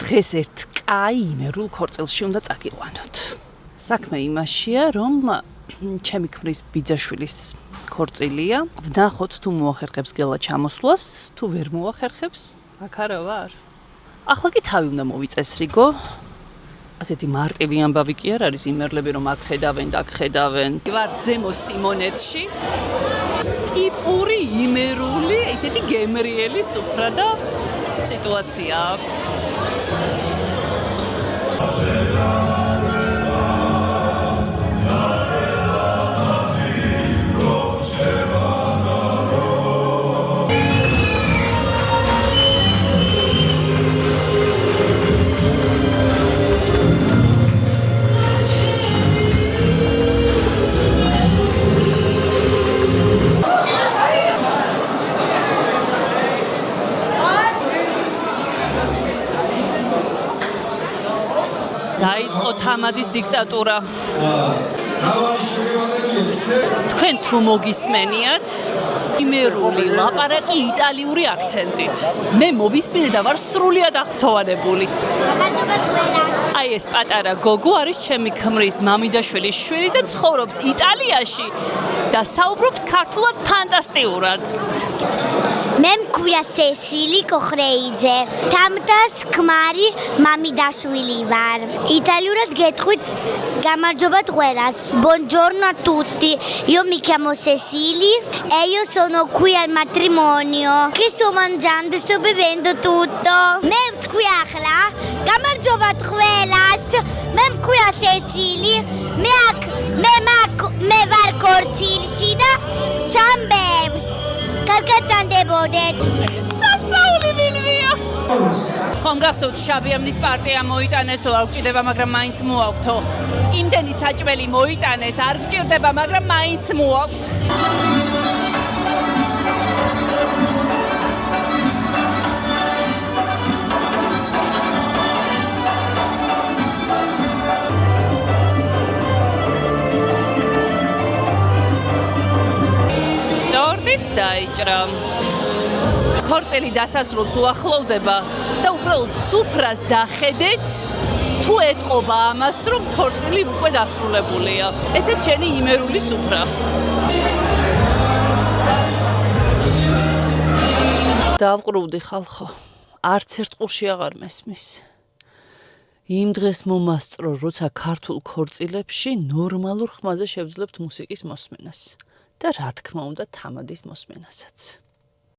დღეს ერთ კაი იმერულ ქორწილში უნდა წაგიყვანოთ. საქმე იმაშია, რომ ჩემი ქმრის ბიძაშვილის ქორწილია. ვნახოთ თუ მოახერხებს გელა ჩამოსვლას, თუ ვერ მოახერხებს, აქ არა ვარ. ახლა კი თავი უნდა მოვიწესრიგო. ასეთი მარტივი ამბავი კი არ არის იმერლები, რომ აქ ხედავენ და აქ ხედავენ. ვარ ზემო სიმონეთში. ტიპური იმერული, ესეთი გემრიელი სუფრა და სიტუაცია. დაიწყო თამადის დიქტატურა. თქვენ თუ მოგისმენიათ იმერული ლაპარაკი იტალიური აქცენტით. მე მოვისმინე და ვარ სრულიად აღფრთოვანებული. აი ეს პატარა გოგო არის ჩემი ქმრის მამიდაშვილის შვილი და ცხოვრობს იტალიაში და საუბრობს ქართულად ფანტასტიკურად. მე მქვია სესილი კოხრეიძე. თამდას ქმარი მამიდაშვილი ვარ. იტალიურად გეტყვით გამარჯობათ ყველას. Buongiorno a tutti. Io mi chiamo Cecili e io sono qui al matrimonio. Che sto mangiando, sto bevendo tutto. მე ვთქვი ახლა გამარჯობათ ყველას. მე მქვია სესილი. მე ვარ ქორწილში და ვჩამბებს. კარგად სასაული მინვია. ხომ გახსოვთ შაბიამნის პარტია მოიტანესო, არ გჭირდება, მაგრამ მაინც მოაქვთო. იმდენი საჭველი მოიტანეს, არ გჭირდება, მაგრამ მაინც მოაქვთ. ტორტიც დაიჭრა. ქორწილი დასასრულს უახლოვდება და უბრალოდ სუფრას დახედეთ, თუ ეტყობა ამას, რომ ქორწილი უკვე დასრულებულია. ესეც შენი იმერული სუფრა. დავყრუდი ხალხო, არც ერთ ყურში აღარ მესმის. იმ დღეს მომასწრო, როცა ქართულ ქორწილებში ნორმალურ ხმაზე შევძლებთ მუსიკის მოსმენას და რა თქმა უნდა თამადის მოსმენასაც.